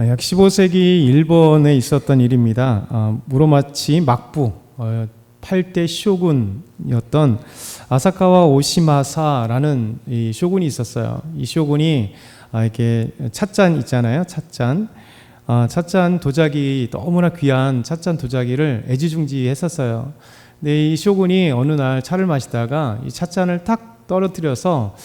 약 15세기 일본에 있었던 일입니다. 무로마치 막부 8대 쇼군이었던 아사카와 오시마사라는 이 쇼군이 있었어요. 이 쇼군이 이렇게 찻잔 있잖아요. 찻잔 도자기, 너무나 귀한 찻잔 도자기를 애지중지했었어요. 근데 이 쇼군이 어느 날 차를 마시다가 이 찻잔을 탁 떨어뜨려서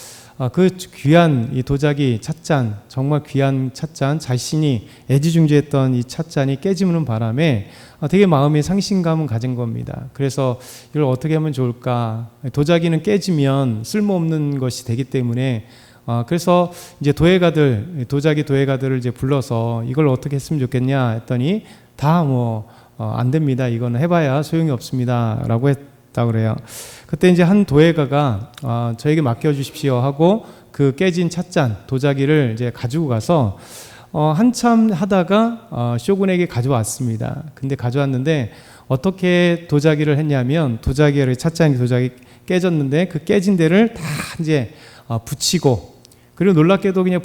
그 귀한 이 도자기 찻잔, 정말 귀한 찻잔, 자신이 애지중지했던 이 찻잔이 깨지는 바람에 되게 마음의 상심감을 가진 겁니다. 그래서 이걸 어떻게 하면 좋을까? 도자기는 깨지면 쓸모없는 것이 되기 때문에 그래서 이제 도자기 도예가들을 이제 불러서 이걸 어떻게 했으면 좋겠냐 했더니 다 안 됩니다. 이거는 해봐야 소용이 없습니다. 라고 했다 그래요. 그때 이제 한 도예가가 저에게 맡겨주십시오 하고 그 깨진 찻잔 도자기를 이제 가지고 가서 한참 하다가 쇼군에게 가져왔습니다. 근데 가져왔는데 어떻게 도자기를 했냐면 찻잔 도자기 깨졌는데 그 깨진 데를 다 이제 붙이고, 그리고 놀랍게도 그냥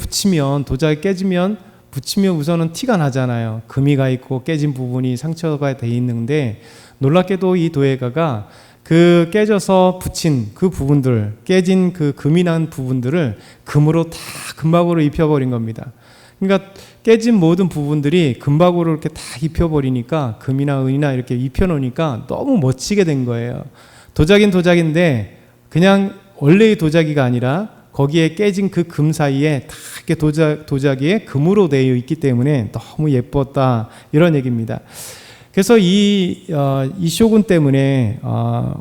도자기 깨지면 붙이면 우선은 티가 나잖아요. 금이 가 있고 깨진 부분이 상처가 돼 있는데, 놀랍게도 이 도예가가 그 깨져서 붙인 그 부분들, 깨진 그 금이 난 부분들을 금으로 다 금박으로 입혀버린 겁니다. 그러니까 깨진 모든 부분들이 금박으로 이렇게 다 입혀버리니까, 금이나 은이나 이렇게 입혀놓으니까 너무 멋지게 된 거예요. 도자기는 도자기인데 그냥 원래의 도자기가 아니라 거기에 깨진 그 금 사이에 다 이렇게 도자기에 금으로 되어 있기 때문에 너무 예뻤다, 이런 얘기입니다. 그래서 이 쇼군 때문에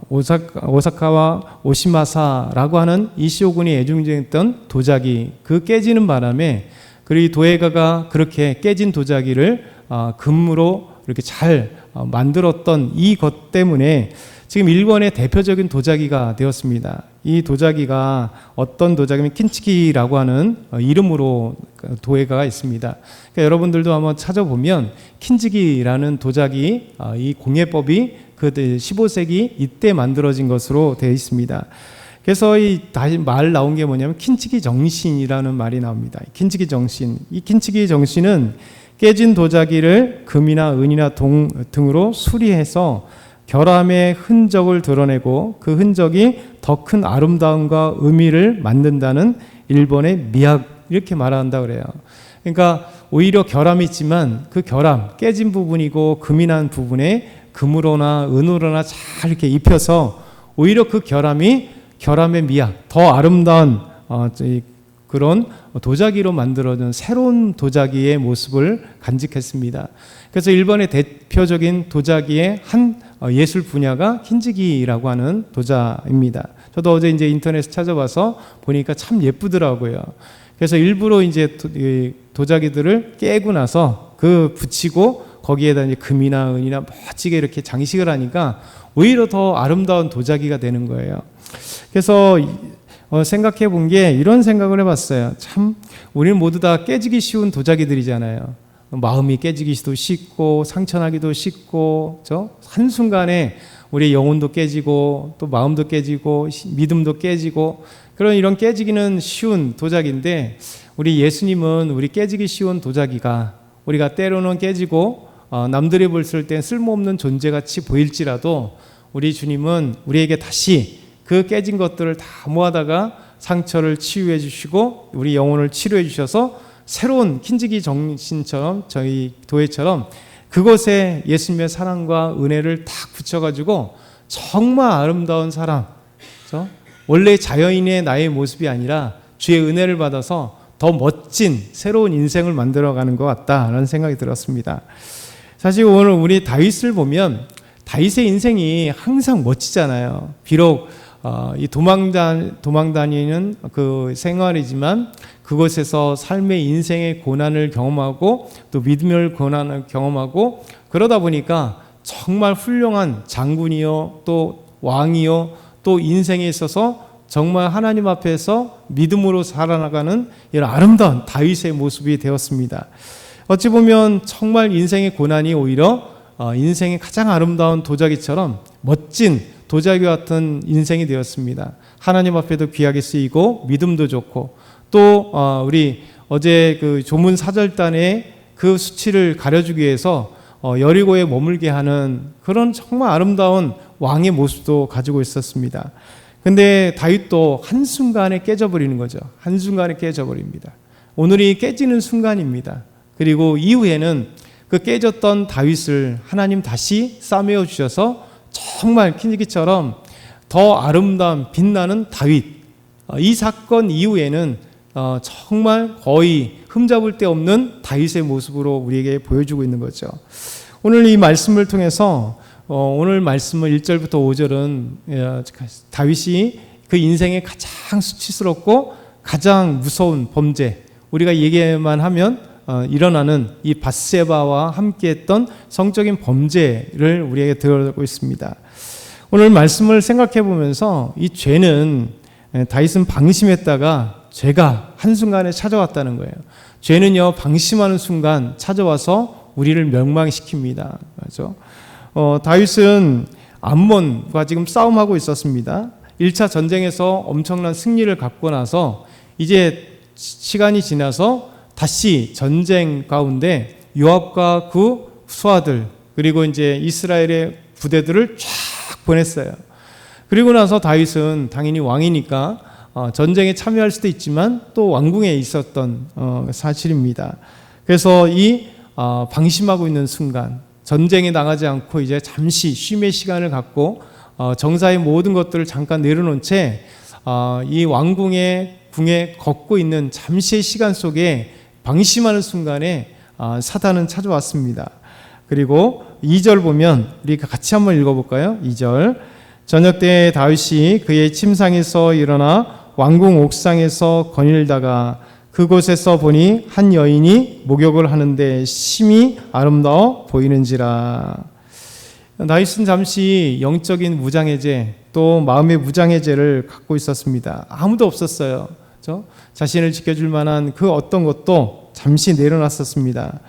오사카와 오시마사라고 하는 이 쇼군이 애중지했던 도자기, 그 깨지는 바람에, 그리고 이 도예가가 그렇게 깨진 도자기를 금으로 이렇게 잘 만들었던 이것 때문에 지금 일본의 대표적인 도자기가 되었습니다. 이 도자기가 어떤 도자기면 킨치기라고 하는 이름으로 도예가가 있습니다. 그러니까 여러분들도 한번 찾아보면 킨치기라는 도자기, 이 공예법이 그 15세기 이때 만들어진 것으로 되어 있습니다. 그래서 다시 말 나온 게 뭐냐면 킨치기 정신이라는 말이 나옵니다. 킨치기 정신. 이 킨치기 정신은 깨진 도자기를 금이나 은이나 등으로 수리해서 결함의 흔적을 드러내고 그 흔적이 더 큰 아름다움과 의미를 만든다는 일본의 미학, 이렇게 말한다 그래요. 그러니까 오히려 결함이 있지만 그 결함, 깨진 부분이고 금이 난 부분에 금으로나 은으로나 잘 이렇게 입혀서 오히려 그 결함의 미학, 더 아름다운 그런 도자기로 만들어진 새로운 도자기의 모습을 간직했습니다. 그래서 일본의 대표적인 도자기의 한 예술 분야가 킨치기라고 하는 도자입니다. 저도 어제 이제 인터넷에 찾아봐서 보니까 참 예쁘더라고요. 그래서 일부러 이제 도자기들을 깨고 나서 그 붙이고 거기에다 이제 금이나 은이나 멋지게 이렇게 장식을 하니까 오히려 더 아름다운 도자기가 되는 거예요. 그래서 생각해 본 게 이런 생각을 해봤어요. 참 우리는 모두 다 깨지기 쉬운 도자기들이잖아요. 마음이 깨지기도 쉽고 상처나기도 쉽고, 한순간에 우리 영혼도 깨지고 또 마음도 깨지고 믿음도 깨지고, 그런 이런 깨지기는 쉬운 도자기인데, 우리 예수님은 우리 깨지기 쉬운 도자기가, 우리가 때로는 깨지고 남들이 봤을 때 쓸모없는 존재같이 보일지라도 우리 주님은 우리에게 다시 그 깨진 것들을 다 모아다가 상처를 치유해 주시고 우리 영혼을 치료해 주셔서 새로운 킨치기 정신처럼, 저희 도예처럼 그것에 예수님의 사랑과 은혜를 딱 붙여가지고 정말 아름다운 사람, 원래 자연인의 나의 모습이 아니라 주의 은혜를 받아서 더 멋진 새로운 인생을 만들어가는 것 같다라는 생각이 들었습니다. 사실 오늘 우리 다윗을 보면 다윗의 인생이 항상 멋지잖아요. 비록 이 도망다니는 그 생활이지만 그곳에서 삶의 인생의 고난을 경험하고 또 믿음의 고난을 경험하고, 그러다 보니까 정말 훌륭한 장군이요 또 왕이요 또 인생에 있어서 정말 하나님 앞에서 믿음으로 살아나가는 이런 아름다운 다윗의 모습이 되었습니다. 어찌 보면 정말 인생의 고난이 오히려 인생의 가장 아름다운 도자기처럼 멋진 도자기 같은 인생이 되었습니다. 하나님 앞에도 귀하게 쓰이고 믿음도 좋고, 또 우리 어제 그 조문 사절단의 그 수치를 가려주기 위해서 여리고에 머물게 하는 그런 정말 아름다운 왕의 모습도 가지고 있었습니다. 근데 다윗도 한순간에 깨져버리는 거죠. 한순간에 깨져버립니다. 오늘이 깨지는 순간입니다. 그리고 이후에는 그 깨졌던 다윗을 하나님 다시 싸매어 주셔서 정말 킨지기처럼 더 아름다운 빛나는 다윗, 이 사건 이후에는 정말 거의 흠잡을 데 없는 다윗의 모습으로 우리에게 보여주고 있는 거죠. 오늘 이 말씀을 통해서 오늘 말씀은 1절부터 5절은 다윗이 그 인생의 가장 수치스럽고 가장 무서운 범죄, 우리가 얘기만 하면 일어나는 이 밧세바와 함께했던 성적인 범죄를 우리에게 들어가고 있습니다. 오늘 말씀을 생각해 보면서 이 죄는 다윗은 방심했다가 죄가 한순간에 찾아왔다는 거예요. 죄는요, 방심하는 순간 찾아와서 우리를 멸망시킵니다. 그렇죠? 다윗은 암몬과 지금 싸움하고 있었습니다. 1차 전쟁에서 엄청난 승리를 갖고 나서 이제 시간이 지나서 다시 전쟁 가운데 요압과 그 수하들 그리고 이제 이스라엘의 부대들을 쫙 보냈어요. 그리고 나서 다윗은 당연히 왕이니까 전쟁에 참여할 수도 있지만 또 왕궁에 있었던 사실입니다. 그래서 이 방심하고 있는 순간 전쟁에 나가지 않고 이제 잠시 쉼의 시간을 갖고 정사의 모든 것들을 잠깐 내려놓은 채 이 왕궁의 궁에 걷고 있는 잠시의 시간 속에 방심하는 순간에 사단은 찾아왔습니다. 그리고 2절 보면 우리가 같이 한번 읽어볼까요? 2절 저녁 때 다윗이 그의 침상에서 일어나 왕궁 옥상에서 거닐다가 그곳에서 보니 한 여인이 목욕을 하는데 심히 아름다워 보이는지라. 다윗은 잠시 영적인 무장해제 또 마음의 무장해제를 갖고 있었습니다. 아무도 없었어요. 그렇죠? 자신을 지켜줄 만한 그 어떤 것도 잠시 내려놨었습니다.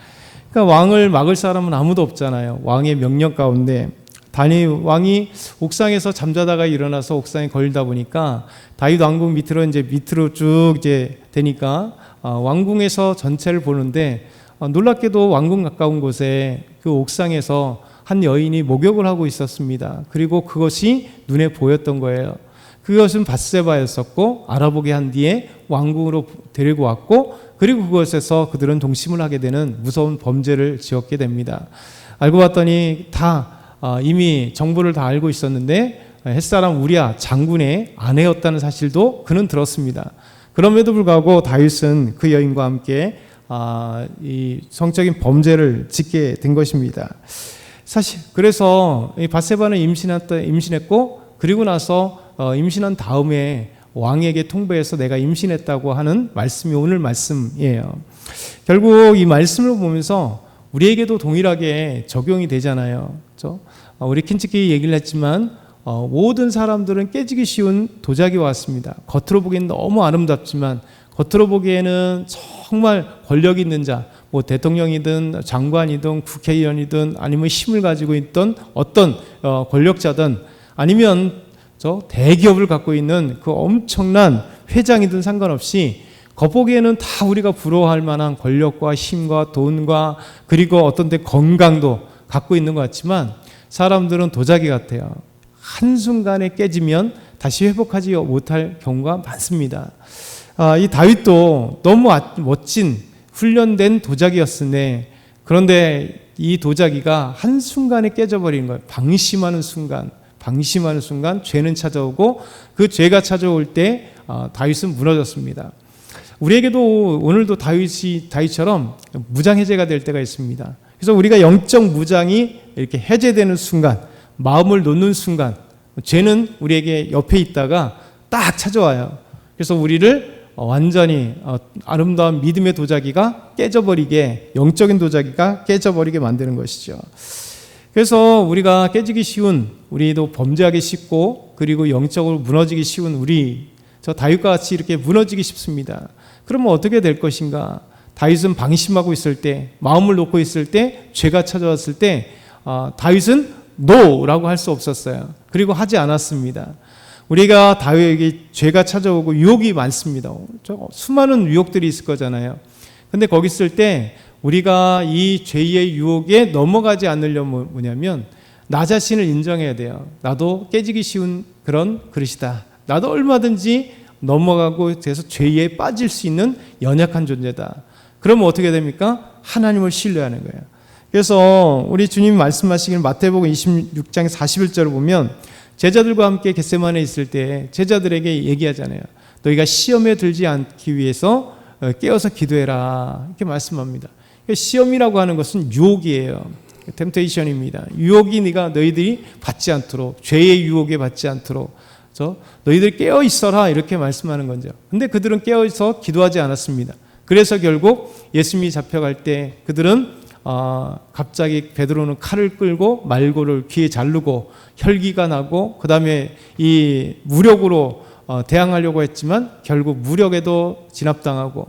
그러니까 왕을 막을 사람은 아무도 없잖아요. 왕의 명령 가운데 왕이 옥상에서 잠자다가 일어나서 옥상에 걸리다 보니까 다윗 왕궁 밑으로 쭉 이제 되니까 왕궁에서 전체를 보는데 놀랍게도 왕궁 가까운 곳에 그 옥상에서 한 여인이 목욕을 하고 있었습니다. 그리고 그것이 눈에 보였던 거예요. 그것은 밧세바였었고 알아보게 한 뒤에 왕궁으로 데리고 왔고 그리고 그것에서 그들은 동침을 하게 되는 무서운 범죄를 지었게 됩니다. 알고 봤더니 다 이미 정보를 다 알고 있었는데 햇사람 우리아 장군의 아내였다는 사실도 그는 들었습니다. 그럼에도 불구하고 다윗은 그 여인과 함께 이 성적인 범죄를 짓게 된 것입니다. 사실 그래서 밧세바는 임신했고 그리고 나서 임신한 다음에 왕에게 통보해서 내가 임신했다고 하는 말씀이 오늘 말씀이에요. 결국 이 말씀을 보면서 우리에게도 동일하게 적용이 되잖아요. 그렇죠? 우리 킨치키 얘기를 했지만 모든 사람들은 깨지기 쉬운 도자기와 같습니다. 겉으로 보기에는 너무 아름답지만 겉으로 보기에는 정말 권력 있는 자, 뭐 대통령이든 장관이든 국회의원이든 아니면 힘을 가지고 있던 어떤 권력자든 아니면 대기업을 갖고 있는 그 엄청난 회장이든 상관없이 겉보기에는 다 우리가 부러워할 만한 권력과 힘과 돈과 그리고 어떤 데 건강도 갖고 있는 것 같지만 사람들은 도자기 같아요. 한순간에 깨지면 다시 회복하지 못할 경우가 많습니다. 이 다윗도 너무 멋진 훈련된 도자기였으니 그런데 이 도자기가 한순간에 깨져버린 거예요. 방심하는 순간 죄는 찾아오고 그 죄가 찾아올 때 다윗은 무너졌습니다. 우리에게도 오늘도 다윗처럼 무장해제가 될 때가 있습니다. 그래서 우리가 영적 무장이 이렇게 해제되는 순간, 마음을 놓는 순간, 죄는 우리에게 옆에 있다가 딱 찾아와요. 그래서 우리를 완전히 아름다운 믿음의 도자기가 깨져버리게, 영적인 도자기가 깨져버리게 만드는 것이죠. 그래서 우리가 깨지기 쉬운, 우리도 범죄하기 쉽고 그리고 영적으로 무너지기 쉬운 저 다윗과 같이 이렇게 무너지기 쉽습니다. 그러면 어떻게 될 것인가? 다윗은 방심하고 있을 때, 마음을 놓고 있을 때, 죄가 찾아왔을 때 다윗은 노라고 할 수 없었어요. 그리고 하지 않았습니다. 우리가 다윗에게 죄가 찾아오고 유혹이 많습니다. 수많은 유혹들이 있을 거잖아요. 근데 거기 있을 때 우리가 이 죄의 유혹에 넘어가지 않으려면 뭐냐면 나 자신을 인정해야 돼요. 나도 깨지기 쉬운 그런 그릇이다. 나도 얼마든지 넘어가고 돼서 죄에 빠질 수 있는 연약한 존재다. 그러면 어떻게 됩니까? 하나님을 신뢰하는 거예요. 그래서 우리 주님이 말씀하시길 마태복음 26장 41절을 보면 제자들과 함께 겟세마네에 있을 때 제자들에게 얘기하잖아요. 너희가 시험에 들지 않기 위해서 깨어서 기도해라. 이렇게 말씀합니다. 시험이라고 하는 것은 유혹이에요. 템테이션입니다. 유혹이 너희들이 받지 않도록, 죄의 유혹에 받지 않도록 너희들 깨어 있어라 이렇게 말씀하는 거죠. 근데 그들은 깨어 있어 기도하지 않았습니다. 그래서 결국 예수님이 잡혀갈 때 그들은 갑자기 베드로는 칼을 끌고 말고를 귀에 자르고 혈기가 나고 그 다음에 이 무력으로 대항하려고 했지만 결국 무력에도 진압당하고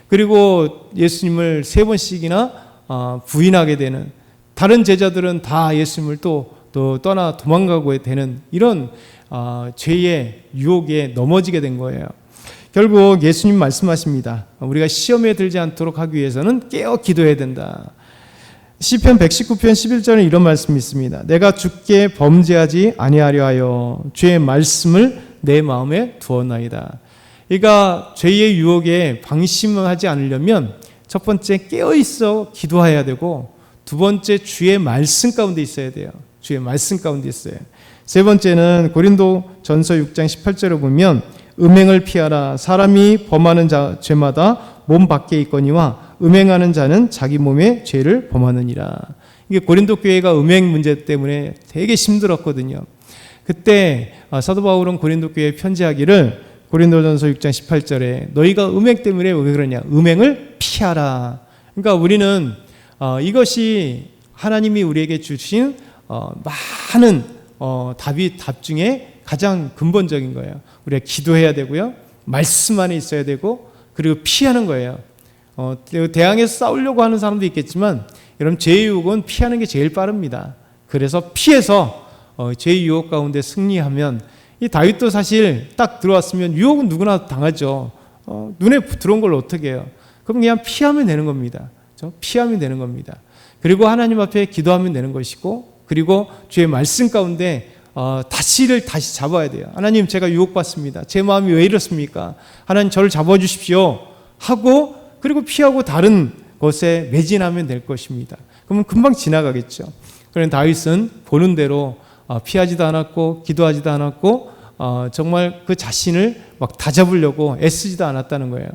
그리고 예수님을 3번씩이나 부인하게 되는, 다른 제자들은 다 예수님을 또 떠나 도망가고 되는 이런 죄의 유혹에 넘어지게 된 거예요. 결국 예수님 말씀하십니다. 우리가 시험에 들지 않도록 하기 위해서는 깨어 기도해야 된다. 시편 119편 11절에 이런 말씀이 있습니다. 내가 주께 범죄하지 아니하려 하여 주의 말씀을 내 마음에 두었나이다. 그러니까 죄의 유혹에 방심하지 않으려면 첫 번째 깨어 있어 기도해야 되고, 두 번째 주의 말씀 가운데 있어야 돼요. 주의 말씀 가운데 있어요. 세 번째는 고린도전서 6장 18절을 보면 음행을 피하라. 사람이 범하는 죄마다 몸 밖에 있거니와 음행하는 자는 자기 몸의 죄를 범하느니라. 이게 고린도 교회가 음행 문제 때문에 되게 힘들었거든요. 그때 사도 바울은 고린도 교회에 편지하기를 고린도전서 6장 18절에 너희가 음행 때문에 왜 그러냐? 음행을 피하라. 그러니까 우리는 이것이 하나님이 우리에게 주신 많은 답 중에 가장 근본적인 거예요. 우리가 기도해야 되고요. 말씀 안에 있어야 되고, 그리고 피하는 거예요. 대항해서 싸우려고 하는 사람도 있겠지만 여러분 죄의 유혹은 피하는 게 제일 빠릅니다. 그래서 피해서 죄의 유혹 가운데 승리하면, 이 다윗도 사실 딱 들어왔으면 유혹은 누구나 당하죠. 눈에 들어온 걸 어떻게 해요? 그럼 그냥 피하면 되는 겁니다. 피하면 되는 겁니다. 그리고 하나님 앞에 기도하면 되는 것이고, 그리고 주의 말씀 가운데 다시 잡아야 돼요. 하나님, 제가 유혹받습니다. 제 마음이 왜 이렇습니까? 하나님, 저를 잡아주십시오 하고, 그리고 피하고 다른 것에 매진하면 될 것입니다. 그러면 금방 지나가겠죠. 그런데 다윗은 보는 대로 피하지도 않았고 기도하지도 않았고 정말 그 자신을 막 다잡으려고 애쓰지도 않았다는 거예요.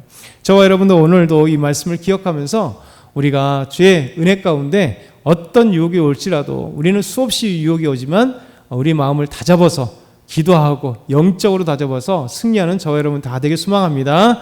저와 여러분도 오늘도 이 말씀을 기억하면서 우리가 주의 은혜 가운데 어떤 유혹이 올지라도, 우리는 수없이 유혹이 오지만 우리 마음을 다잡아서 기도하고 영적으로 다잡아서 승리하는 저와 여러분 다 되길 소망합니다.